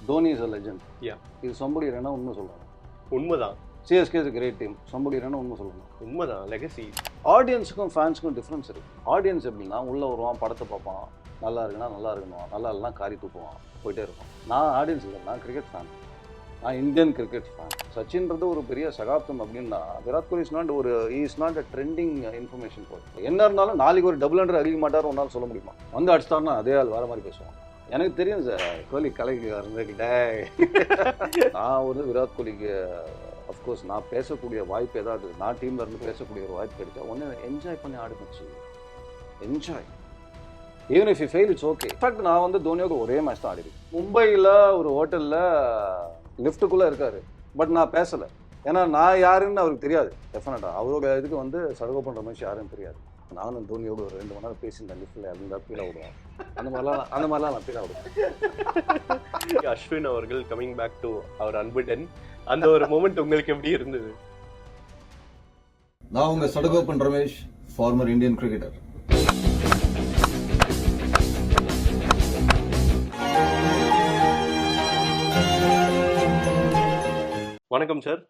Dhoni is a legend. Yeah. இது somebody இல்லைன்னா உண்மை சொல்லணும். உண்மைதான். CSK is great team. somebody இல்லைன்னா உண்மை சொல்லணும். உண்மைதான். லெகசி. ஆடியன்ஸுக்கும் ஃபேன்ஸுக்கும் டிஃப்ரென்ஸ் இருக்கு. ஆடியன்ஸ் எப்படின்னா உள்ளே வருவான், படத்தை பார்ப்பான், நல்லா இருக்குன்னா நல்லா இருக்கணும், நல்லா இல்லைனா காரி தூக்குவான், போயிட்டே இருக்கும். நான் ஆடியன்ஸ் இல்லை, நான் கிரிக்கெட் ஃபேன், நான் இந்தியன் கிரிக்கெட் ஃபேன். சச்சின்றது ஒரு பெரிய சகாப்தம் அப்படின்னா Virat Kohli is not a trending information போய் என்ன இருந்தாலும் நாளைக்கு ஒரு டபுள் ஹண்ட்ரட் அடிக்க மாட்டார் ஒன்றால் சொல்ல முடியுமா? வந்து அடிச்சிட்டாருன்னா அதே ஆள் வேறு மாதிரி பேசுவான். எனக்கு தெரியும் சார் கோலி கலைக்கு இருந்துக்கிட்டே. நான் ஒரு விராட் கோலிக்கு அஃப்கோர்ஸ் நான் பேசக்கூடிய வாய்ப்பு ஏதாவது நான் டீமில் இருந்து பேசக்கூடிய ஒரு வாய்ப்பு கிடைச்சா ஒன்று என்ஜாய் பண்ணி ஆடுச்சு. Enjoy even if you fail it's okay. In fact நான் வந்து தோனியோட ஒரே மேட்ச் தான் ஆடிருக்கேன். மும்பையில் ஒரு ஹோட்டலில் லிஃப்ட்டுக்குள்ளே இருக்கார். பட் நான் பேசலை, ஏன்னா நான் யாருன்னு அவருக்கு தெரியாது. டெஃபினட்டாக அவரோட இதுக்கு வந்து சடகோபன் ரமேஷ் யாருன்னு தெரியாது. நானும் தோனியோட ஒரு 2 மணி நேரம் பேசியிருந்தேன் லிஃப்ட்டில் அப்படின்னு ஃபீலாக விடுவேன். அந்த மாதிரிலாம் நான் ஃபீலாக விடுவேன். அஸ்வின் அவர்கள் கமிங் பேக் டு அவர் அன்புடன் அந்த ஒரு மொமெண்ட் உங்களுக்கு எப்படி இருந்தது? நான் உங்க Sadagopan Ramesh, farmer Indian cricketer. வணக்கம் சார்.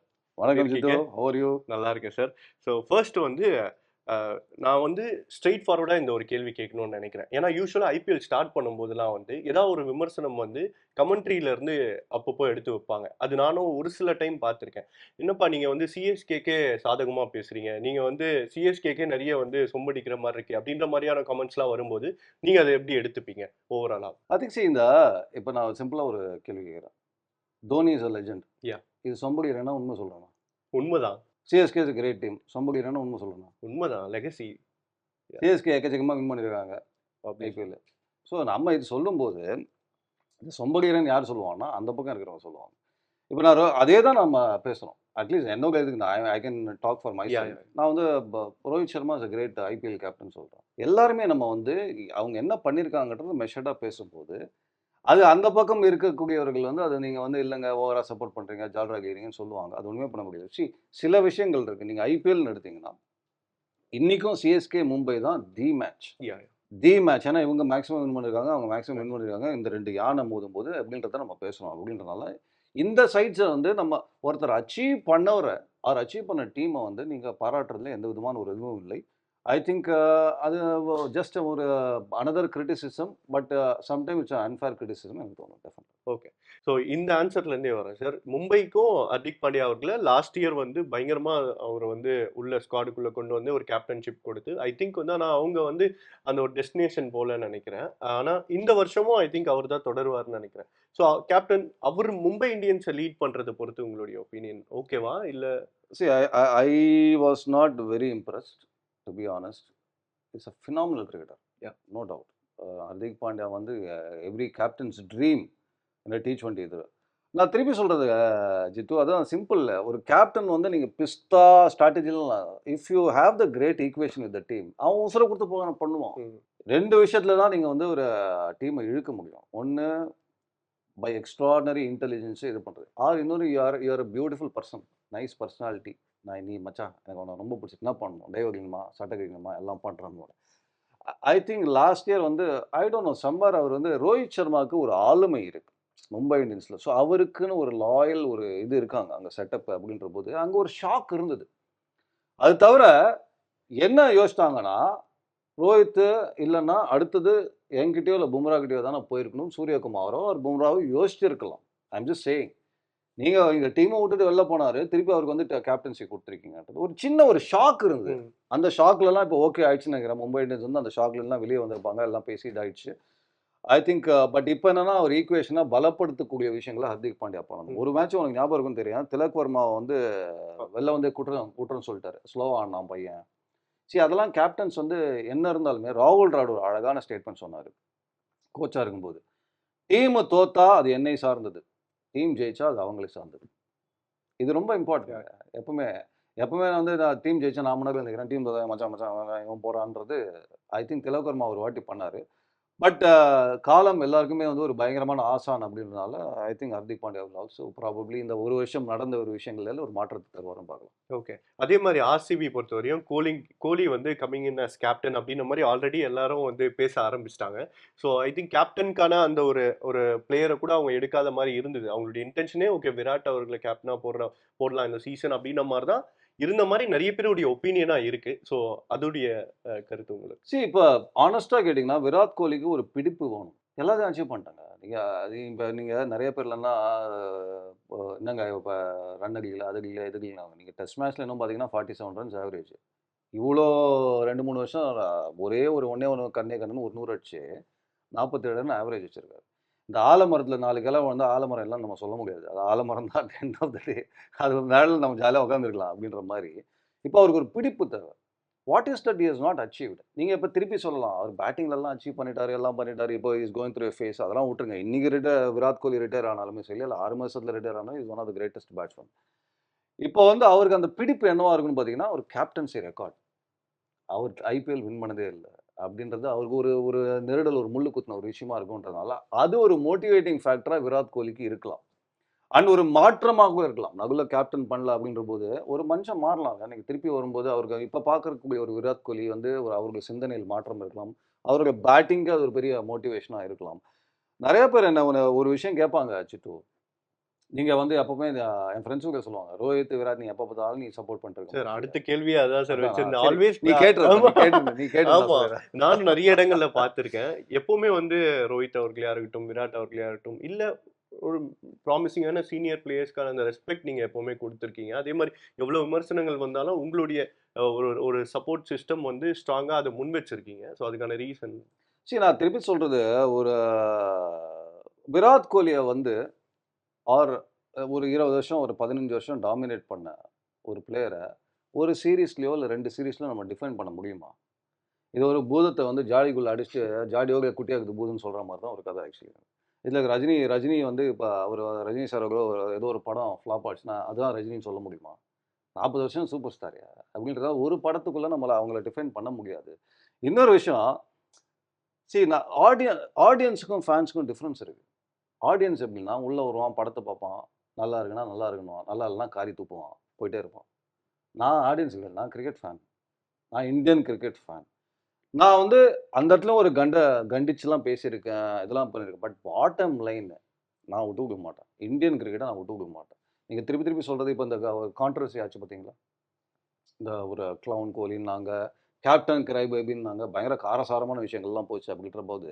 வணக்கம் ஜித்து, how are you? நல்லா இருக்கேன் சார். ஸோ ஃபர்ஸ்ட் வந்து நான் வந்து ஸ்ட்ரெயிட் ஃபார்வர்டாக இந்த ஒரு கேள்வி கேட்கணும்னு நினைக்கிறேன். ஏன்னா யூஸ்வலாக ஐபிஎல் ஸ்டார்ட் பண்ணும்போதெல்லாம் வந்து ஏதாவது ஒரு விமர்சனம் வந்து கமெண்ட்ரியிலேருந்து அப்பப்போ எடுத்து வைப்பாங்க. அது நானும் ஒரு சில டைம் பார்த்துருக்கேன். என்னப்பா நீங்கள் வந்து சிஎஸ்கேக்கே சாதகமாக பேசுகிறீங்க, நீங்கள் வந்து சிஎஸ்கேக்கே நிறைய வந்து சொம்படிக்கிற மாதிரி இருக்கு அப்படின்ற மாதிரியான கமெண்ட்ஸ்லாம் வரும்போது நீங்கள் அதை எப்படி எடுத்துப்பீங்க ஓவராலாக? ஐ திங்க் இந்த இப்போ நான் சிம்பிளாக ஒரு கேள்வி கேட்குறேன். Dhoni is a legend. Yeah. இது somebody இல்லைன்னா உண்மை சொல்லணும். உண்மைதான். CSK is great team. somebody இல்லைன்னா உண்மை சொல்லணும். உண்மைதான். லெகசி. சிஎஸ்கே எக்கச்சக்கமாக வின் பண்ணியிருக்காங்க ஐபிஎல். ஸோ நம்ம இது சொல்லும்போது இது somebody இல்லைன்னு யார் சொல்லுவாங்கன்னா அந்த பக்கம் இருக்கிறவங்க சொல்லுவாங்க. இப்போ நான் அதே தான் நம்ம பேசுகிறோம். அட்லீஸ்ட் என்னோட இதுக்கு நான் I can talk for my Yeah, self. நான் வந்து Rohit Sharma is a great IPL captain சொல்கிறேன். எல்லாருமே நம்ம வந்து அவங்க என்ன பண்ணியிருக்காங்கன்றது மெஷர்டாக பேசும்போது அது அந்த பக்கம் இருக்கக்கூடியவர்கள் வந்து அதை நீங்கள் வந்து இல்லைங்க ஓவராக சப்போர்ட் பண்ணுறீங்க, ஜால்ரா கேறீங்கன்னு சொல்லுவாங்க. அது ஒன்றுமே பண்ண முடியாது. சில விஷயங்கள் இருக்குது. நீங்கள் ஐபிஎல்னு எடுத்தீங்கன்னா இன்றைக்கும் சிஎஸ்கே மும்பை தான் தி மேட்ச். ஏன்னா இவங்க மேக்ஸிமம் வின் பண்ணியிருக்காங்க, அவங்க மேக்ஸிமம் வின் பண்ணியிருக்காங்க. இந்த 2 யானை மோதும் போது அப்படின்றத நம்ம பேசணும். அப்படின்றதுனால இந்த சைட்ஸை வந்து நம்ம ஒருத்தர் அச்சீவ் பண்ணவரை அவர் அச்சீவ் பண்ண டீமை வந்து நீங்கள் பாராட்டுறதுல எந்த விதமான ஒரு இதுவும் இல்லை. ஐ திங்க் அது ஜஸ்ட் ஒரு another criticism. But sometime it's unfair criticism எனக்கு தோணும். டெஃபினட். ஓகே. ஸோ இந்த ஆன்சர்லேருந்தே வரேன் சார். மும்பைக்கும் ஹர்திக் பாண்டியா அவர்களை லாஸ்ட் இயர் வந்து பயங்கரமாக அவர் வந்து உள்ள ஸ்குவாடுக்குள்ளே கொண்டு வந்து ஒரு கேப்டன்ஷிப் கொடுத்து ஐ திங்க் வந்து ஆனால் அவங்க வந்து அந்த ஒரு டெஸ்டினேஷன் போலன்னு நினைக்கிறேன். ஆனால் இந்த வருஷமும் ஐ திங்க் அவர் தான் தொடருவார்னு நினைக்கிறேன். ஸோ கேப்டன் அவர் மும்பை இந்தியன்ஸை லீட் பண்ணுறதை பொறுத்து உங்களுடைய ஒப்பீனியன் ஓகேவா இல்லை? See, I was not very impressed, to be honest. It's a phenomenal cricketer. Yeah. No doubt. Hardik Pandya வந்து எவ்ரி கேப்டன்ஸ் ட்ரீம் இந்த T20 இது. நான் திருப்பி சொல்கிறது ஜித்து, அதான் சிம்பிள். ஒரு கேப்டன் வந்து நீங்கள் பிஸ்தா ஸ்ட்ராட்டஜிலாம் if you have the great equation with the team அவன் உசுரை கொடுத்து பண்ணுவான். 2 விஷயத்தில் தான் நீங்கள் வந்து ஒரு டீமை இழுக்க முடியும். ஒன்று பை எக்ஸ்ட்ராடனரி இன்டெலிஜென்ஸு இது பண்ணுறது, ஆர் இன்னொரு you're a beautiful person, nice personality. நீ மச்சான் எனக்கு அவனை ரொம்ப பிடிச்சி என்ன பண்ணணும், டைவ் அடிக்கணுமா, சட்டை கழிக்கணுமா, எல்லாம் பண்ணுறான்னு. ஐ திங்க் லாஸ்ட் இயர் வந்து ஐ டோன்ட் நோ சம்பார் அவர் வந்து ரோஹித் சர்மாவுக்கு ஒரு ஆளுமை இருக்குது மும்பை இந்தியன்ஸில். ஸோ அவருக்குன்னு ஒரு லாயல் ஒரு இது இருக்காங்க அங்கே செட்டப் அப்படின்ற போது அங்கே ஒரு ஷாக் இருந்தது. அது தவிர என்ன யோசித்தாங்கன்னா ரோஹித்து இல்லைன்னா அடுத்தது என்கிட்டயோ இல்லை பும்ராக்கிட்டயோ தானே போயிருக்கணும், சூரியகுமாரோ ஒரு பும்ராவோ யோசிச்சிருக்கலாம். I'm just saying. நீங்கள் இந்த டீமை விட்டுட்டு வெளில போனார், திருப்பி அவருக்கு வந்து கேப்டன்சி கொடுத்துருக்கீங்கன்றது ஒரு சின்ன ஒரு ஷாக் இருந்தது. அந்த ஷாக்லலாம் இப்போ ஓகே ஆயிடுச்சுன்னு நினைக்கிறேன். மும்பை இந்தியன்ஸ் வந்து அந்த ஷாக்லாம் வெளியே வந்திருப்பாங்க, எல்லாம் பேசி இதாகிடுச்சு ஐ திங்க். பட் இப்போ என்னன்னா ஒரு ஈக்குவேஷனாக பலப்படுத்தக்கூடிய விஷயங்களை ஹர்திக் பாண்டியா பண்ணணும். ஒரு மேட்ச் உனக்கு ஞாபகம் இருக்குன்னு தெரியும், திலக் வர்மாவை வந்து வெளில வந்து குற்றம் சொல்லிட்டாரு, ஸ்லோவாக ஆடினான் பையன். அதெல்லாம் கேப்டன்ஸ் வந்து என்ன இருந்தாலுமே ராகுல் டிராவிட் ஒரு அழகான ஸ்டேட்மெண்ட் சொன்னார் கோச்சாக இருக்கும்போது, டீமு தோத்தா அது என்னை சார்ந்தது, டீம் ஜெயிச்சா அது அவங்களே சார்ந்தது. இது ரொம்ப இம்பார்ட்டன்ட். எப்பவுமே வந்து நான் டீம் ஜெயிச்சா நான் முன்னாடி நினைக்கிறேன், டீம் மச்சான் மச்சான் இவன் போகிறான்றது ஐ திங்க் திலக் வர்மா ஒரு வாட்டி பண்ணார். பட் காலம் எல்லாருக்குமே வந்து ஒரு பயங்கரமான ஆசான் அப்படின்றதுனால I think Hardik Pandya will also probably இந்த ஒரு வருஷம் நடந்த ஒரு விஷயங்கள்ல ஒரு மாற்றத்தை தருவாருன்னு பார்க்கலாம். ஓகே. அதே மாரி ஆர்சிபி பொறுத்தவரையும் கோலி வந்து கமிங் இன் அஸ் கேப்டன் அப்படின்ற மாரி ஆல்ரெடி எல்லாரும் வந்து பேச ஆரம்பிச்சுட்டாங்க. ஸோ ஐ திங்க் கேப்டனுக்கான அந்த ஒரு ஒரு பிளேயர கூட அவங்க எடுக்காத மாரி இருந்தது. அவங்களுடைய இன்டென்ஷனே ஓகே விராட் அவர்கள கேப்டனா போடலாம் இந்த சீசன் அப்படின்ற மாரி தான் இருந்த மாரி நெறைய பேருடைய ஒப்பீனியனா இருக்கு. ஸோ அதோடைய கருத்து உங்களுக்கு? இப்போ ஆனஸ்டா கேட்டிங்கன்னா விராட் கோலிக்கு ஒரு பிடிப்பு வேணும். எல்லாத்தையும் அச்சீவ் பண்ணிட்டாங்க. அது இப்போ நீங்கள் நிறைய பேர் இல்லைன்னா என்னங்க இப்போ ரன் அடிக்கல அது அடிக்கல இது அடிக்கல நீங்கள் டெஸ்ட் மேட்ச்ல இன்னும் பார்த்தீங்கன்னா 47 ரன்ஸ் ஆவரேஜ். இவ்வளோ 2-3 வருஷம் ஒரே ஒண்ணே ஒன்று கண்ணே கண்ணுன்னு ஒரு 100 அடிச்சு 47 ரன் ஆவரேஜ் வச்சிருக்காரு. இந்த ஆலமரத்தில் 4 கிளை வந்து ஆலமரம் எல்லாம் நம்ம சொல்ல முடியாது. அது ஆலமரம் தான் அட் எண்ட் ஆஃப் த டே. அது மேலே நம்ம ஜாலியாக உட்காந்துருக்கலாம் அப்படின்ற மாதிரி. இப்போ அவருக்கு ஒரு பிடிப்பு தேவை. What is that he has not achieved? நீங்கள் இப்போ திருப்பி சொல்லலாம் அவர் பேட்டிங்லலாம் அச்சீவ் பண்ணிட்டாரு எல்லாம் பண்ணிட்டாரு. இப்போ இஸ் கோயிங் த்ரூ ஃபேஸ் அதெல்லாம் விட்டுருங்க. இன்னைக்கு விராட் கோலி ரிட்டையர் ஆனாலுமே சரி இல்லை 6 மாதத்தில் ரிட்டையர் ஆனாலும் is one of the greatest batsman. இப்போ வந்து அவருக்கு அந்த பிடிப்பு என்னவா இருக்குன்னு பார்த்தீங்கன்னா ஒரு கேப்டன்சி ரெக்கார்ட். அவர் ஐபிஎல் வின் பண்ணதே இல்ல. அப்படின்றது அவருக்கு ஒரு ஒரு நெருடல், ஒரு முள்ளு குத்துன ஒரு விஷயமா இருக்குன்றதுனால, அது ஒரு மோட்டிவேட்டிங் ஃபேக்டரா விராட் கோலிக்கு இருக்கலாம். அண்ட் ஒரு மாற்றமாகவும் இருக்கலாம். நடுவுல கேப்டன் பண்ணல அப்படின்றபோது, ஒரு மனுஷன் மாறலாம். எனக்கு திருப்பி வரும்போது அவருக்கு இப்ப பார்க்கக்கூடிய ஒரு விராட் கோலி வந்து ஒரு அவருடைய சிந்தனையில் மாற்றம் இருக்கலாம். அவருடைய பேட்டிங்க்கு அது ஒரு பெரிய மோட்டிவேஷனா இருக்கலாம். நெறைய பேர் என்ன ஒரு விஷயம் கேட்பாங்க சிட்டு. நீங்க வந்து எப்பவுமே என் ஃப்ரெண்ட்ஸுங்க சொல்லுவாங்க. ரோஹித், விராட் நீ எப்ப பார்த்தாலும் நீ சப்போர்ட் பண்ணிட்டு இருக்க சார் மாட்டியா? அடுத்த கேள்வியே அதான் சார் அதான் வச்சிருந்தேன். சரி. ஆல்வேஸ் நீ கேட்டுருப்ப. ஆமா. நீ கேட்டு நான் ஆமா. சொல்லிடுறேன். நானும் நெறைய இடங்கள்ல பார்த்திருக்கேன். எப்பவுமே வந்து ரோஹித் அவர்களையா இருக்கட்டும், விராட் அவர்களையா இருக்கட்டும், இல்ல ஒரு ப்ராமிசிங்கான சீனியர் பிளேயர்ஸ்க்கான அந்த ரெஸ்பெக்ட் நீங்க எப்பவுமே குடுத்துருக்கீங்க. அதே மாரி எவ்வளவு விமர்சனங்கள் வந்தாலும் உங்களுடைய ஒரு ஒரு சப்போர்ட் சிஸ்டம் வந்து ஸ்ட்ராங்கா அத முன் வச்சிருக்கீங்க. ஸோ அதுக்கான ரீசன்? சரி நான் திருப்பி சொல்றது ஒரு விராட் கோலிய வந்து ஆர் ஒரு 20 வருஷம், ஒரு 15 வருஷம் டாமினேட் பண்ண ஒரு பிளேயர ஒரு சீரிஸ்லயோ இல்ல 2 சீரிஸ்லயோ நம்ம டிஃபைன் பண்ண முடியுமா? இது ஒரு பூதத்த வந்து ஜாடிக்குள்ள அடிச்சுட்டு, ஜாடியோட குட்டியாக்குது பூதம்ன்னு சொல்ற மாரி தான் ஒரு கதை ஆக்சுவலி. இதுல ரஜினி ரஜினி வந்து இப்ப ரஜினி சார் அவர்களோ ஏதோ ஒரு படம் ஃப்ளாப் ஆச்சுன்னா, அதுதான் ரஜினின்னு சொல்ல முடியுமா? 40 வருஷம் சூப்பர் ஸ்டார்யா. அப்படின்றத ஒரு படத்துக்குள்ள அவங்கள டிஃபைன் பண்ண முடியாது. இன்னொரு விஷயம், நான் ஆடியன்ஸுக்கும், ஃபேன்ஸுக்கும் டிஃபரன்ஸ் இருக்கு. ஆடியன்ஸ் எப்படின்னா, உள்ள வருவான், படத்த பார்ப்பான். நல்லா இருக்குன்னா நல்லா இருக்குன்னுவான். நல்லா இல்லன்னா காரி துப்புவான். போயிட்டே இருப்பான். நான் ஆடியன்ஸ் இல்ல. நான் கிரிக்கெட் ஃபேன். நான் இந்தியன் கிரிக்கெட் ஃபேன். நான் வந்து அந்த இடத்துல ஒரு கண்டிச்சுலாம் பேசியிருக்கேன். இதெல்லாம் பண்ணியிருக்கேன். பட் பாட்டம் லைன் நான் விட்டு குடுக்க மாட்டேன். இந்தியன் கிரிக்கெட்ட நான் விட்டு குடுக்க மாட்டேன். நீங்க திருப்பி திருப்பி சொல்றது இப்ப இந்த கான்ட்ரோவர்சி ஆச்சு பார்த்தீங்களா? இந்த ஒரு கிளவுன் கோலின்னாங்க, கேப்டன் கிரை பேபின்னாங்க. பயங்கர காரசாரமான விஷயங்கள்லாம் போச்சு அப்படின்றபோது,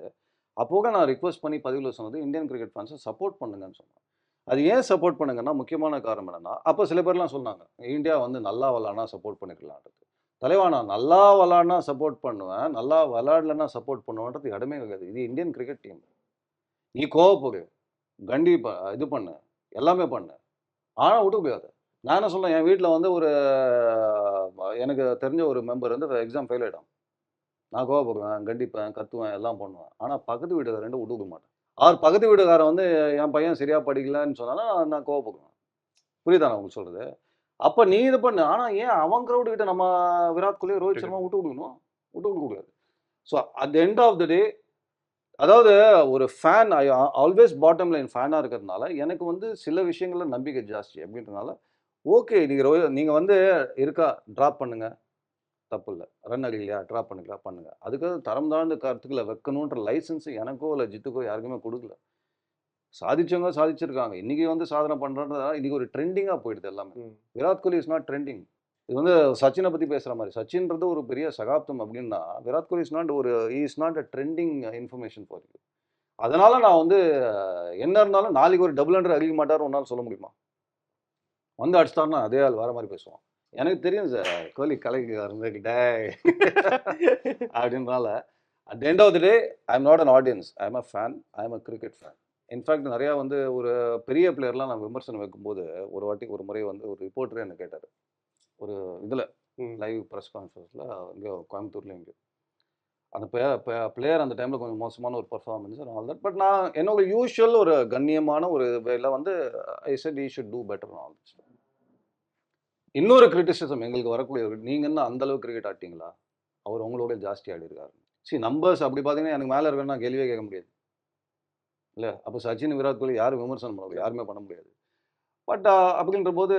அப்போக நான் ரிக்வெஸ்ட் பண்ணி பதிவுல சொன்னது இந்தியன் கிரிக்கெட் ஃபேன்ஸ சப்போர்ட் பண்ணுங்கன்னு சொன்னேன். அது ஏன் சப்போர்ட் பண்ணுங்கன்னா, முக்கியமான காரணம் என்னன்னா, அப்ப சில பேர்லாம் சொன்னாங்க, இந்தியா வந்து நல்லா விளையாடுனா சப்போர்ட் பண்ணிருக்கலான்றது. தலைவா நான் நல்லா விளையாடுனா சப்போர்ட் பண்ணுவேன். நல்லா விளையாடலன்னா சப்போர்ட் பண்ணுவேன்றது இடமே கிடையாது. இது இந்தியன் கிரிக்கெட் டீம். நீ கோவப்படு, இது பண்ணு, எல்லாமே பண்ணு. ஆனா விட்டுக்க முடியாது. நான் என்ன சொன்னேன், என் வீட்ல வந்து ஒரு எனக்கு தெரிஞ்ச ஒரு மெம்பர் வந்து எக்ஸாம் ஃபெயில் ஆயிட்டான். நான் கோவப்படுவேன், கண்டிப்பேன், கத்துவேன், எல்லாம் பண்ணுவேன். ஆனா பக்கத்து வீட்டுக்காரன்ட்ட விட்டுக்க மாட்டேன். பக்கத்து வீட்டுக்காரன் வந்து என் பையன் சரியா படிக்கலன்னு சொன்னான்னா, நான் கோவப்படுவேன். புரியுதா நான் உங்களுக்கு சொல்றது? அப்ப நீ இது பண்ணு. ஆனா ஏன் அவன் கிரவுட் கிட்ட நம்ம விராட் கோலி, ரோஹித் சர்மா விட்டு குடுக்கணும்? விட்டு குடுக்க கூடாது. So at the end of the day அதாவது ஒரு ஃபேன் ஆல்வேஸ் பாட்டம் லைன் ஃபேனா இருக்கிறதுனால, எனக்கு வந்து சில விஷயங்கள்ல நம்பிக்கை ஜாஸ்தி அப்படின்றனால, ஓகே நீங்க வந்து டிராப் பண்ணுங்க. தப்பில்ல. ரன் அடிக்கலையா? டிராப் பண்ணிக்கலாம், பண்ணுங்க. அதுக்காக தரம் தாழ்ந்த கருத்துக்கள வைக்கணுன்ற லைசென்ஸ் எனக்கோ, இல்ல ஜித்துக்கோ யாருக்குமே குடுக்கல. சாதிச்சவங்க சாதிச்சிருக்காங்க. இன்னைக்கு வந்து சாதனை பண்றன்றதுனால இன்னைக்கு ஒரு ட்ரெண்டிங்கா போயிடுது எல்லாமே. ம். Virat Kohli is not trending. இது வந்து சச்சின பத்தி பேசுற மாரி. சச்சின்றது ஒரு பெரிய சகாப்தம் அப்படின்னா, Virat Kohli is not a trending information for you. அதனால நான் வந்து என்ன இருந்தாலும் நாளைக்கு ஒரு டபுள் ஹண்ட்ரட் அடிக்க மாட்டாருன்னு உன்னால சொல்ல முடியுமா? வந்து அடிச்சிட்டாருன்னா அதே ஆள் வேற மாரி பேசுவான். எனக்கு தெரியும் சார். கோலி கலக்கிட்டாரு டேய் அப்படின்றனால at the end of the day I am not an audience. I am a fan. I am a cricket fan. In fact நிறையா வந்து ஒரு பெரிய பிளேயர்லாம் நான் விமர்சனம் வைக்கும்போது, ஒரு முறை வந்து ஒரு ரிப்போர்ட்டரே என்ன கேட்டாரு. ஒரு இதில ம். லைவ் பிரஸ் கான்ஃபரன்ஸ்ல எங்கேயோ கோயம்புத்தூர்ல எங்கேயோ. அந்த பிளேயர் அந்த டைம்ல கொஞ்சம் மோசமான ஒரு performance and all that. But நான் என்னோட யூசுவல் ஒரு கண்ணியமான ஒரு வேல வந்து ஐ set he should do better all this. இன்னொரு கிரிட்டிசிசம் எங்களுக்கு வரக்கூடிய நீங்க என்ன அந்த அளவுக்கு கிரிக்கெட் ஆடிட்டீங்களா? அவர் உங்களோட ஜாஸ்தி ஆடிருக்காரு. நம்பர்ஸ் அப்படி பார்த்தீங்கன்னா எனக்கு மேலே இருக்கணும்னா கேள்வியே கேட்க முடியாது இல்லை. அப்போ சச்சின் விராட் கோலி யாரும் விமர்சனம் பண்ண முடியாது, யாருமே பண்ண முடியாது. பட் அப்படின்ற போது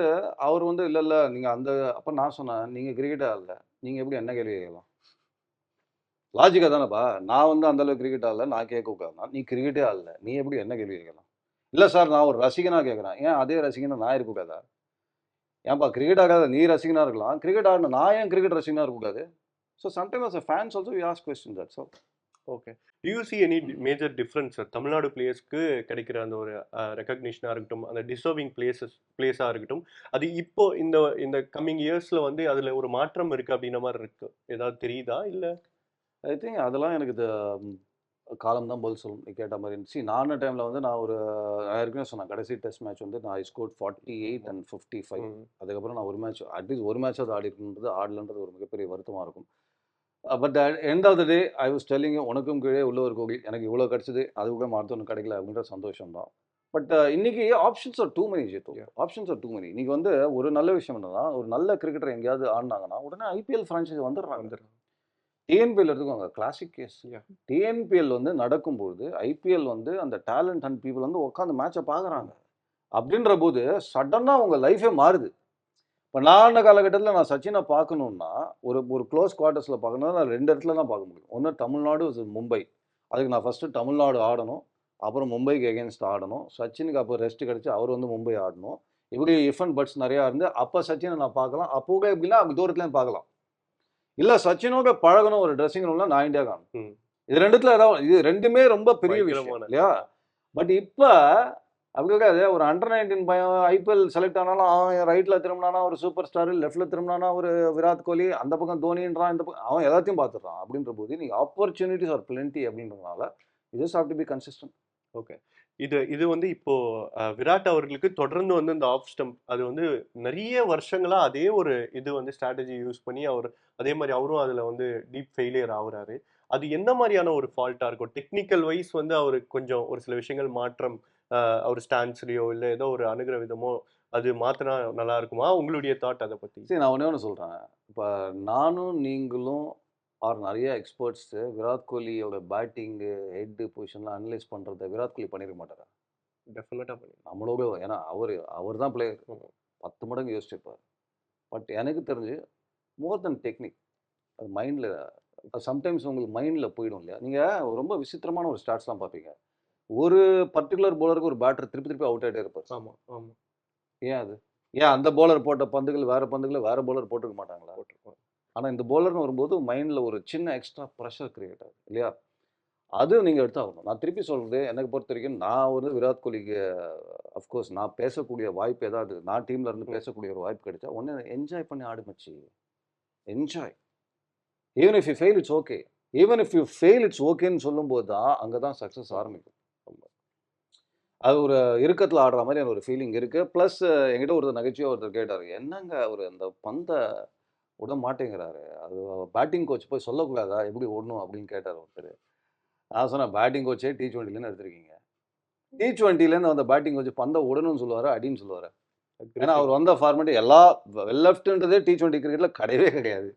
அவர் வந்து இல்லை இல்லை நீங்கள் அந்த அப்போ நான் சொன்னேன் நீங்கள் கிரிக்கெட்டே ஆடல, நீங்கள் எப்படி என்ன கேள்வி கேட்கலாம்? லாஜிக்காக தானேப்பா. நான் வந்து அந்த அளவுக்கு கிரிக்கெட் ஆடல, நான் கேட்க உட்காந்தா நீ கிரிக்கெட்டே ஆடல, நீ எப்படி என்ன கேள்வி கேட்கலாம்? இல்லை சார் நான் ஒரு ரசிகனாக கேட்குறேன். ஏன் அதே ரசிகனா நான் இருக்கக்கூடாதா? ஏன்பா கிரிக்கெட் ஆகாத நீ ரசிகனாக இருக்கலாம், கிரிக்கெட் ஆடணும் நான் ஏன் கிரிக்கெட் ரசிகனாக இருக்கக்கூடாது? So sometimes as a fans also we ask questions, that's all. Okay. Do you see any major difference sir Tamil Nadu பிளேயர்ஸ்க்கு கிடைக்கிற அந்த ஒரு ரெக்கக்னிஷனாக இருக்கட்டும், அந்த டிசர்விங் பிளேஸாக இருக்கட்டும், அது இப்போ இந்த இந்த கம்மிங் இயர்ஸில் வந்து அதில் ஒரு மாற்றம் இருக்குது அப்படின்ற மாதிரி இருக்கு, ஏதாவது தெரியுதா இல்லை? ஐ திங்க் அதெல்லாம் எனக்கு காலம் தான் பதில் சொல்லும். நீ கேட்ட மாதிரி இருந்துச்சு. நான டைமில் வந்து நான் ஒரு நான் ஏற்கனவே சொன்னேன் கடைசி டெஸ்ட் மேட்ச் வந்து நான் ஸ்கோர் 48 and 55. அதுக்கப்புறம் நான் ஒரு மேட்ச் அட்லீஸ்ட் ஒரு மேட்ச் அது ஆடி இருக்குன்றது ஆடலன்றது ஒரு மிகப்பெரிய வருத்தமாக இருக்கும். But end of the day I was telling உனக்கும் கீழே உள்ள ஒரு கோகி எனக்கு இவ்வளோ கிடச்சிது, அது கூட மருத்துவம் கிடைக்கல அப்படின்ற சந்தோஷம் தான். பட் இன்னைக்கு ஆப்ஷன்ஸ் ஆர் டூ மணி ஜித்து. Options are too many. நீங்கள் வந்து ஒரு நல்ல விஷயம் என்னன்னா ஒரு நல்ல கிரிக்கெட்டர் எங்கேயாவது ஆடினாங்கன்னா உடனே ஐபிஎல் ஃப்ரான்ச்சைஸ் வந்துடுறாங்க. டிஎன்பிஎல் எடுத்துக்கோங்க, கிளாசிக் கேஸ். டிஎன்பிஎல் வந்து நடக்கும்போது ஐபிஎல் வந்து அந்த டேலண்ட் அண்ட் பீப்புள் வந்து உட்காந்து மேட்சை பார்க்குறாங்க. அப்படின்ற போது சடனாக உங்கள் லைஃபே மாறுது. இப்போ நான் காலகட்டத்தில் நான் சச்சினை பார்க்கணுன்னா ஒரு ஒரு க்ளோஸ் குவார்ட்டர்ஸில் பார்க்கணுன்னா நான் 2 இடத்துல தான் பார்க்க முடியும். ஒன்று தமிழ்நாடு, மும்பை. அதுக்கு நான் ஃபஸ்ட்டு தமிழ்நாடு ஆடணும், அப்புறம் மும்பைக்கு எகென்ஸ்ட் ஆடணும். சச்சினுக்கு அப்போ ரெஸ்ட் கிடச்சி அவர் வந்து மும்பை ஆடணும். இப்படி இஃப் அண்ட் பட்ஸ் நிறையா இருந்து அப்போ சச்சினை நான் பார்க்கலாம். அப்போ கூட எப்படின்னா அப்படி தூரத்துலேயும் பார்க்கலாம். இல்லை சச்சினோட பழகணும் ஒரு ட்ரெஸ்ஸிங் ரூம்ல நான் இந்தியா காணும். இது ரெண்டுத்துல ஏதாவது இது ரெண்டுமே ரொம்ப பெரிய விஷயம் இல்லையா? பட் இப்போ அப்படி இருக்காது. ஒரு அண்டர் 19 பையன் ஐபிஎல் செலக்ட் ஆனாலும் அவன் ரைட்டில் திரும்பினானா ஒரு சூப்பர் ஸ்டார், லெஃப்டில் திரும்பினானா ஒரு விராட் கோலி, அந்த பக்கம் தோனின்றான், இந்த பக்கம் அவன் எல்லாத்தையும் பார்த்துடுறான். அப்படின்ற போது நீங்கள் ஆப்பர்ச்சுனிட்டிஸ் ஆர் பிளென்டி அப்படின்றதுனால இது just have to be consistent. Okay. இது வந்து இப்போ விராட் அவர்களுக்கு தொடர்ந்து வந்து இந்த ஆஃப் ஸ்டம்ப் அது வந்து நிறைய வருஷங்களா அதே ஒரு இது வந்து ஸ்ட்ராட்டஜி யூஸ் பண்ணி அவர் அதே மாதிரி அவரும் அதில் வந்து டீப் ஃபெயிலியர் ஆகுறாரு. அது என்ன மாதிரியான ஒரு ஃபால்ட்டாக இருக்கும்? டெக்னிக்கல் வைஸ் வந்து அவர் கொஞ்சம் ஒரு சில விஷயங்கள் மாற்றம் அவர் ஸ்டான்ஸ்லையோ இல்லை ஏதோ ஒரு அணுகிற விதமோ அது மாற்றினா நல்லா இருக்குமா? உங்களுடைய தாட் அதை பற்றி? சரி, நான் ஒன்று சொல்கிறேன். இப்போ நானும் நீங்களும் நிறைய எக்ஸ்பர்ட்ஸு விராட் கோலியோட பேட்டிங்கு ஹெட்டு பொசிஷன்லாம் அனலைஸ் பண்ணுறத விராட் கோலி பண்ணிருக்க மாட்டாரா? டெஃபினட்டாக பண்ணி நம்மளோட. ஏன்னா அவர் தான் பிளேயர், 10 மடங்கு யோசிச்சிருப்பார். பட் எனக்கு தெரிஞ்சு மோர் தென் டெக்னிக் அது மைண்டில் சம்டைம்ஸ் உங்களுக்கு மைண்டில் போயிடும் இல்லையா? நீங்கள் ரொம்ப விசித்திரமான ஒரு ஸ்டாட்ஸ்லாம் பார்ப்பீங்க. ஒரு பர்டிகுலர் பவுலருக்கு ஒரு பேட்டர் திருப்பி அவுட் ஆகிட்டே இருப்பார். ஆமாம் ஆமாம். ஏன் அது? ஏன் அந்த பவுலர் போட்ட பந்துகள் வேறு பவுலர் போட்டுக்க மாட்டாங்களா? போட்டிருக்கோம். ஆனால் இந்த பவுலர்னு வரும்போது மைண்டில் ஒரு சின்ன எக்ஸ்ட்ரா ப்ரெஷர் கிரியேட் ஆகுது இல்லையா? அது நீங்கள் எடுத்தாகணும். நான் திருப்பி சொல்கிறது எனக்கு பொறுத்த வரைக்கும் நான் வந்து விராட் கோலிக்கு அஃப்கோர்ஸ் நான் பேசக்கூடிய வாய்ப்பு ஏதாவது நான் டீமில் இருந்து பேசக்கூடிய ஒரு வாய்ப்பு கிடைச்சா ஒன்று என்ஜாய் பண்ணி ஆடுமச்சு. Enjoy. Even if you fail it's okay. Even if you fail it's ஓகேன்னு சொல்லும்போது தான் அங்கே தான் சக்ஸஸ் ஆரம்பிக்கும். அது ஒரு இறுக்கத்தில் ஆடுற மாதிரி எனக்கு ஒரு ஃபீலிங் இருக்குது. ப்ளஸ் என்கிட்ட ஒருத்தர் நகைச்சுவையாக ஒருத்தர் கேட்டார், என்னங்க அவர் அந்த பந்தை விட மாட்டேங்கிறாரு, அது பேட்டிங் கோச் போய் சொல்லக்கூடாதா எப்படி ஓடணும் அப்படின்னு கேட்டார் ஒருத்தர். நான் சொன்னேன் பேட்டிங் கோச்சே T20லேருந்து எடுத்திருக்கீங்க. T20லேருந்து அந்த பேட்டிங் கோச் பந்தை விடணும்னு சொல்லுவார், அடின்னு சொல்லுவார். ஏன்னா அவர் வந்த ஃபார்மேட் எல்லா லெஃப்ட்ன்றதே T20 கிரிக்கெட்டில் கிடையவே கிடையாது.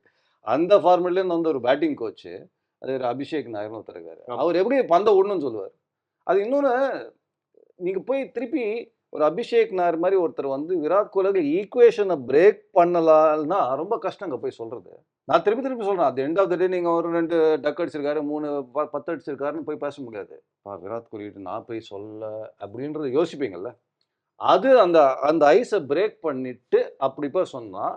அந்த ஃபார்மேட்லேருந்து வந்த ஒரு பேட்டிங் கோச்சு அது ஒரு அபிஷேக் நாயர்னு ஒருத்தர் இருக்காரு. அவர் எப்படி பந்தை விடணும்னு சொல்லுவார். அது இன்னொன்று நீங்கள் போய் திருப்பி ஒரு அபிஷேக் நாயர் மாதிரி ஒருத்தர் வந்து விராட் கோலிக்கு ஈக்குவேஷனை பிரேக் பண்ணலாம்னா ரொம்ப கஷ்டம் அங்கே போய் சொல்கிறது. நான் திருப்பி சொல்கிறேன், அது எண்ட் ஆஃப் த டே நீங்கள் ஒரு 2 டக் அடிச்சிருக்காரு 3 10 அடிச்சிருக்காருன்னு போய் பேச முடியாது. விராட் கோலிட்டு நான் போய் சொல்ல அப்படின்றத யோசிப்பீங்கள்ல. அது அந்த அந்த ஐஸை பிரேக் பண்ணிவிட்டு அப்படி போய் சொன்னால்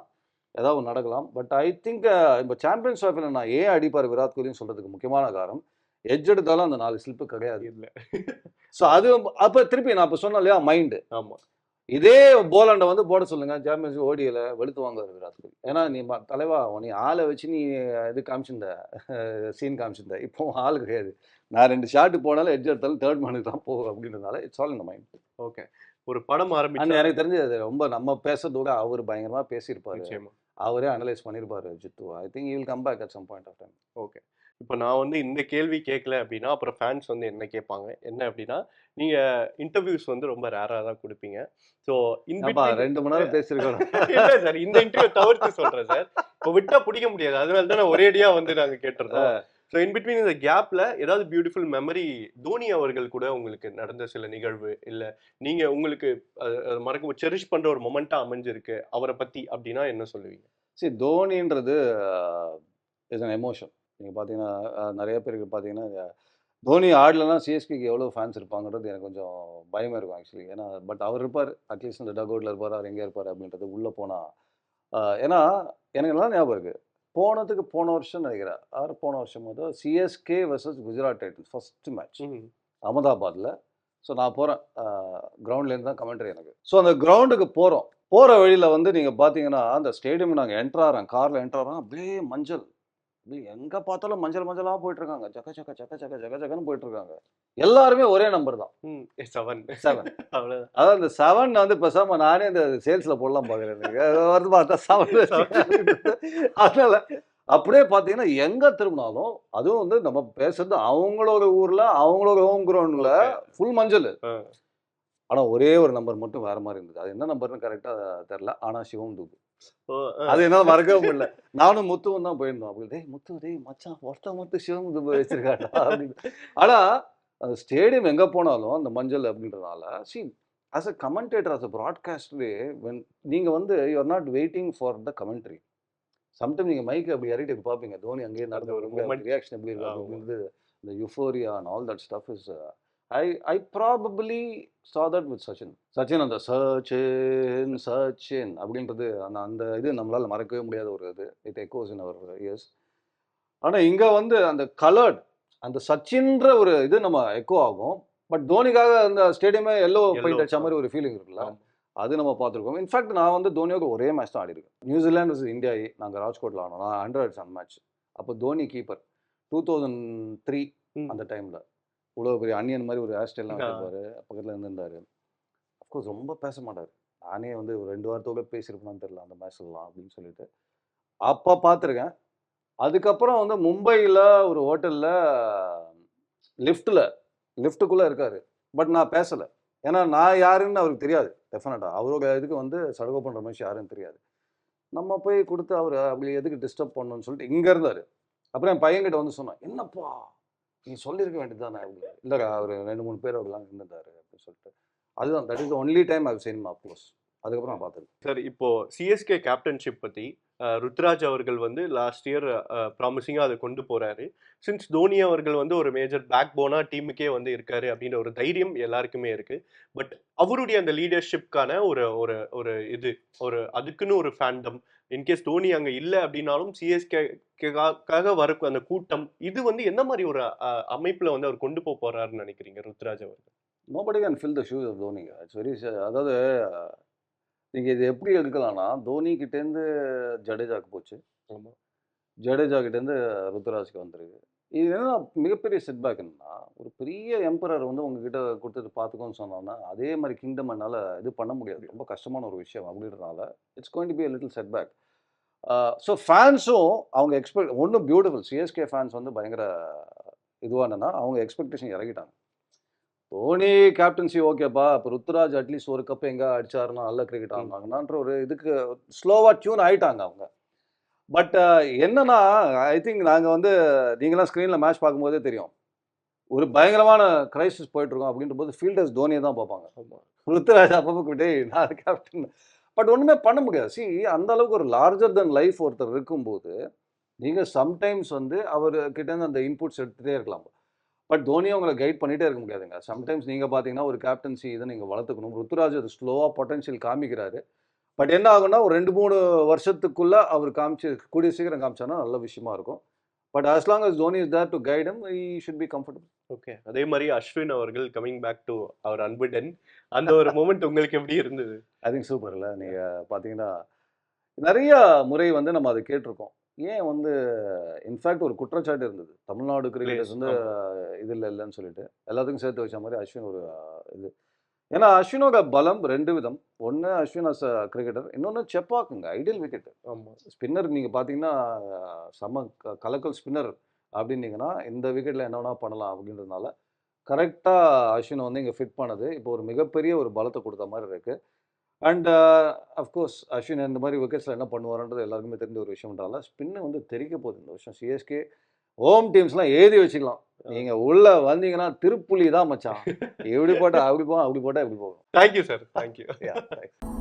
ஏதாவது நடக்கலாம். பட் ஐ திங்க் இப்போ சாம்பியன்ஸ் ட்ராஃபியில் நான் ஏன் அடிப்பார் விராட் கோலின்னு சொல்கிறதுக்கு முக்கியமான காரணம் எட்ஜ் எடுத்தாலும் அந்த 4 ஸ்லிப்பு கிடையாது. இல்லை. ஸோ அது அப்போ திருப்பி நான் இப்போ சொன்னேன் இல்லையா மைண்டு. ஆமாம். இதே போலாண்டை வந்து போட சொல்லுங்கள் சாம்பியன்ஸ் ஓடியில் வெளுத்து வாங்குவார் விராட் கோலி. ஏன்னா நீ தலைவா நீ ஆளை வச்சு நீ இது காமிச்சிருந்த சீன் காமிச்சிருந்த, இப்போ ஆள் கிடையாது. நான் 2 ஷாட்டு போனாலும் எட்ஜ் எடுத்தாலும் தேர்ட் மேனுக்கு தான் போகும் அப்படின்றதுனால இட்ஸ் ஆல் இந்த மைண்ட். ஓகே. ஒரு படம் ஆரம்பிச்சு எனக்கு தெரிஞ்சு அது ரொம்ப நம்ம பேசுறதோட அவர் பயங்கரமாக பேசியிருப்பாரு, நிச்சயமா அவரே அனலைஸ் பண்ணியிருப்பாரு Jithu. I think you will come back at some point of time. Okay. இப்போ நான் வந்து இந்த கேள்வி கேட்கல அப்படின்னா அப்புறம் ஃபேன்ஸ் வந்து என்ன கேட்பாங்க என்ன அப்படின்னா நீங்கள் இன்டர்வியூஸ் வந்து ரொம்ப ரேராக தான் கொடுப்பீங்க. ஸோ 2 மணி நேரம் பேசியிருக்கோம். இல்லை சார், இந்த இன்டர்வியூ தவிர்த்து சொல்கிறேன் சார். இப்போ விட்டால் பிடிக்க முடியாது, அதனால தான் நான் ஒரேடியாக வந்து நாங்கள் கேட்டுருந்தோம். ஸோ இன் பிட்வீன் இந்த கேப்ல ஏதாவது பியூட்டிஃபுல் மெமரி தோனி அவர்கள் கூட உங்களுக்கு நடந்த சில நிகழ்வு, இல்ல நீங்க உங்களுக்கு மறக்க செரிஷ் பண்ற ஒரு மொமெண்டா அமைஞ்சிருக்கு அவரை பத்தி அப்படின்னா என்ன சொல்லுவீங்க? சரி, தோனின்றது இஸ் அன் எமோஷன். நீங்கள் பார்த்தீங்கன்னா நிறைய பேருக்கு பார்த்தீங்கன்னா தோனி ஆடலன்னா சிஎஸ்கேக்கு எவ்வளோ ஃபேன்ஸ் இருப்பாங்கன்றது எனக்கு கொஞ்சம் பயமாக இருக்கும் ஆக்சுவலி. ஏன்னா பட் அவர் இருப்பார், அட்லீஸ்ட் இந்த டக் அவுட்டில் இருப்பார், அவர் எங்கே இருப்பார் அப்படின்றது உள்ளே போனால். ஏன்னா எனக்கு நல்லா ஞாபகம் இருக்குது, போன வருஷம் நினைக்கிறேன், போன வருஷம் வந்து CSK versus Gujarat Titans first match அகமதாபாத்தில். ஸோ நான் போகிறேன், கிரவுண்ட்லேருந்து தான் கமெண்ட்ரி எனக்கு. ஸோ அந்த கிரவுண்டுக்கு போகிற வழியில் வந்து நீங்கள் பார்த்தீங்கன்னா அந்த ஸ்டேடியம் நாங்கள் என்ட்ராகிறோம், காரில் என்ட்ராகிறோம், அப்படியே மஞ்சள், எங்கே பார்த்தாலும் மஞ்சள் மஞ்சளாக போயிட்டு இருக்காங்க, ஜக்க ஜக்க ஜக்க ஜக்க ஜக்க ஜக்கன்னு போயிட்டு இருக்காங்க. எல்லாருமே ஒரே நம்பர் தான், 7. அவ்வளவு அதாவது இந்த 7 வந்து பேசாம நானே இந்த சேல்ஸில் போடலாம் பார்க்குறேன், வருது பார்த்தா 7. அதனால அப்படியே பார்த்தீங்கன்னா எங்கே திரும்பினாலும், அதுவும் வந்து நம்ம பேசுறது அவங்களோட ஊரில் அவங்களோட ஹோம் கிரவுண்டில் ஃபுல் மஞ்சள். ஆனால் ஒரே ஒரு நம்பர் மட்டும் வேற மாதிரி இருந்தது. அது என்ன நம்பர்னு கரெக்டாக தெரில, ஆனால் சிவம் தூக்கு. அது என்னால் மறக்கவும் முடியல. நானும் முத்துவும் தான் போயிருந்தோம். அப்படி டேய் முத்து, டேய் மச்சான், ஒருத்தன் மட்டும் சிவம் தூக்கு வச்சிருக்காண்டா அப்படின்னு. ஆனால் அந்த ஸ்டேடியம் எங்கே போனாலும் அந்த மஞ்சள் அப்படின்றதுனால as a commentator, as a ப்ராட்காஸ்டரே, நீங்கள் வந்து you are not waiting for the commentary. Sometime நீங்கள் மைக்கு அப்படி இறக்கிட்டு பார்ப்பீங்க, தோனி அங்கேயே நடந்த ஒரு ரியாக்ஷன் எப்படி இருக்கு அப்படிங்கிறது, இந்த euphoria and all that stuff is I probably saw that with Sachin. Sachin அந்த சச்சின் அப்படின்றது அந்த இது நம்மளால் மறக்கவே முடியாத ஒரு இது. It echoes in our ears. ஆனால் இங்கே வந்து அந்த கலர்ட் அந்த சச்சின்ற ஒரு இது நம்ம எக்கோ ஆகும். பட் தோனிக்காக அந்த ஸ்டேடியமே எல்லோ பெயிண்ட் அடிச்ச மாதிரி ஒரு ஃபீலிங் இருக்குல்ல, அது நம்ம பார்த்துருக்கோம். இன்ஃபேக்ட் நான் வந்து தோனியோட ஒரே மேட்ச் தான் ஆடிருக்கேன். நியூசிலாந்து வர்சஸ் இந்தியா, நாங்கள் ராஜ்கோட்டில் ஆனோம். நான் 100 ரன் மேட்ச். அப்போ தோனி கீப்பர் 2003 அந்த டைமில். இவ்வளோ பெரிய அன்னியன் மாதிரி ஒரு ஹேர் ஸ்டைல்லாம் வச்சிருப்பாரு, பக்கத்தில் இருந்திருந்தாரு. அஃப்கோர்ஸ் ரொம்ப பேச மாட்டார். நானே வந்து ஒரு 2 வாரத்தோட பேசியிருப்பேன்னு தெரியல அந்த மேட்ச்லாம் அப்படின்னு சொல்லிட்டு அப்போ பார்த்துருக்கேன். அதுக்கப்புறம் வந்து மும்பையில் ஒரு ஹோட்டலில் லிஃப்ட்டுக்குள்ளே இருக்கார். பட் நான் பேசலை, ஏன்னா நான் யாருன்னு அவருக்கு தெரியாது. டெஃபினட்டாக அவரோட இதுக்கு வந்து சடகோபன் ரமேஷ் யாருன்னு தெரியாது. நம்ம போய் கொடுத்து அவர் அப்படி எதுக்கு டிஸ்டர்ப் பண்ணணும்னு சொல்லிட்டு இங்கே இருந்தார். அப்புறம் என் பையன்கிட்ட வந்து சொன்னேன், என்னப்பா நீ சொல்லியிருக்க வேண்டியது தானே அப்படின்னு. இல்லைடா, அவர் 2-3 பேர் அவர்லாம் இருந்திருந்தாரு அப்படின்னு சொல்லிட்டு. அதுதான், that is the only time I have seen him up close. அதுக்கப்புறம் நான் பார்த்துருக்கேன். சார், இப்போ சிஎஸ்கே கேப்டன்ஷிப் பத்தி ருத்ராஜ் அவர்கள் வந்து லாஸ்ட் இயர் ப்ராமிசிங்காக அதை கொண்டு போறாரு. சின்ஸ் தோனி அவர்கள் வந்து ஒரு மேஜர் பேக் போனா டீமுக்கே வந்து இருக்காரு அப்படின்ற ஒரு தைரியம் எல்லாருக்குமே இருக்கு. பட் அவருடைய அந்த லீடர்ஷிப்கான ஒரு ஒரு ஒரு இது ஒரு அதுக்குன்னு ஒரு ஃபேண்டம், இன்கேஸ் தோனி அங்க இல்லை அப்படின்னாலும் சிஎஸ்கேக்காக வர அந்த கூட்டம், இது வந்து என்ன மாதிரி ஒரு அமைப்புல வந்து அவர் கொண்டு போறாருன்னு நினைக்கிறீங்க ருத்ராஜ் அவர்கள்? Nobody can fill the shoes of Dhoni. It's very, அதாவது நீங்கள் இது எப்படி எடுக்கலாம்னா, தோனி கிட்டேருந்து ஜடேஜாவுக்கு போச்சு, ஜடேஜா கிட்டேருந்து ருத்ராஜுக்கு வந்துருக்கு. இது என்ன மிகப்பெரிய செட்பேக் என்னன்னா, ஒரு பெரிய எம்பரர் வந்து உங்ககிட்ட கொடுத்துட்டு பார்த்துக்கோன்னு சொன்னோன்னா அதே மாதிரி கிங்டம் என்னால் இது பண்ண முடியாது, ரொம்ப கஷ்டமான ஒரு விஷயம். அப்படின்றனால it's going to be a little setback. So ஃபேன்ஸும் அவங்க எக்ஸ்பெக்ட் ஒன்றும் பியூட்டிஃபுல். சிஎஸ்கே ஃபேன்ஸ் வந்து பயங்கர இதுவாக என்னன்னா, அவங்க எக்ஸ்பெக்டேஷன் இறக்கிட்டாங்க. தோனி கேப்டன்சி ஓகேப்பா, இப்போ ருத்ராஜ் அட்லீஸ்ட் ஒரு கப் எங்கே அடிச்சாருன்னா நல்ல கிரிக்கெட் ஆனாங்கன்னான்ற ஒரு இதுக்கு ஸ்லோவாக டியூன் ஆகிட்டாங்க அவங்க. பட் என்னன்னா, ஐ திங்க் நாங்கள் வந்து நீங்களாம் ஸ்க்ரீனில் மேட்ச் பார்க்கும்போதே தெரியும், ஒரு பயங்கரமான கிரைசிஸ் போயிட்டுருக்கோம் அப்படின்ற போது ஃபீல்டர்ஸ் தோனியை தான் பார்ப்பாங்க. ருத்ராஜ் அப்பப்போ டே நான் கேப்டன், பட் ஒன்றுமே பண்ண முடியாது. அந்த அளவுக்கு ஒரு லார்ஜர் தென் லைஃப் ஒருத்தர் இருக்கும்போது நீங்கள் சம்டைம்ஸ் வந்து அவர்கிட்டேருந்து அந்த இன்புட்ஸ் எடுத்துகிட்டே இருக்கலாம். பட் தோனியை உங்களை கைட் பண்ணிகிட்டே இருக்க முடியாதுங்க. சம்டைம்ஸ் நீங்கள் பார்த்தீங்கன்னா ஒரு கேப்டன்சி இதை நீங்கள் வளர்த்துக்கணும். ருத்ராஜ் அது ஸ்லோவாக பொட்டன்ஷியல் காமிக்கிறாரு. பட் என்ன ஆகுன்னா, ஒரு 2-3 வருஷத்துக்குள்ளே அவர் கூடிய சீக்கிரம் காமிச்சானா நல்ல விஷயமா இருக்கும். But as long as Dhoni is there to guide him, he should be comfortable. Okay. அதே மாதிரி அஸ்வின் அவர்கள் கமிங் பேக் டு அவர் அன்புடன், அந்த ஒரு மொமெண்ட் உங்களுக்கு எப்படி இருந்தது? ஐ திங்க் சூப்பர் இல்லை? நீங்கள் பார்த்தீங்கன்னா நிறைய முறை வந்து நம்ம அதை கேட்டிருக்கோம். ஏன் வந்து இன்ஃபேக்ட் ஒரு குற்றச்சாட்டு இருந்தது, தமிழ்நாடு கிரிக்கெட்டர்ஸ் வந்து இது இல்லைன்னு சொல்லிட்டு எல்லாத்துக்கும் சேர்த்து வச்ச மாதிரி அஸ்வின் ஒரு இது. ஏன்னா அஸ்வினோட பலம் 2 விதம். ஒன்று அஸ்வின் அஸ் அ கிரிக்கெட்டர், இன்னொன்று செப்பாக்குங்க, ஐடியல் விக்கெட்டு. ஆமாம், ஸ்பின்னர் நீங்கள் பார்த்தீங்கன்னா செம்ம கலக்கல் ஸ்பின்னர் அப்படின்னீங்கன்னா இந்த விக்கெட்டில் என்ன வேணா பண்ணலாம் அப்படின்றதுனால கரெக்டாக அஸ்வினை வந்து இங்கே ஃபிட் பண்ணது இப்போ ஒரு மிகப்பெரிய ஒரு பலத்தை கொடுத்த மாதிரி இருக்குது. அண்ட் அஃப்கோர்ஸ் அஸ்வின் இந்த மாதிரி விக்கெட்ஸில் என்ன பண்ணுவாருன்றது எல்லாருக்குமே தெரிஞ்ச ஒரு விஷயம்ன்றால ஸ்பின்னு வந்து தெரிக்க போகுது இந்த வருஷம். சிஎஸ்கே ஹோம் டீம்ஸ்லாம் எழுதி வச்சுக்கலாம். நீங்க உள்ள வந்தீங்கன்னா திருப்புலி தான் மச்சான். எப்படி போட்டா அப்படி போகும், அப்படி போட்டா இப்படி போகும். Thank you sir, thank you. Yeah, thanks.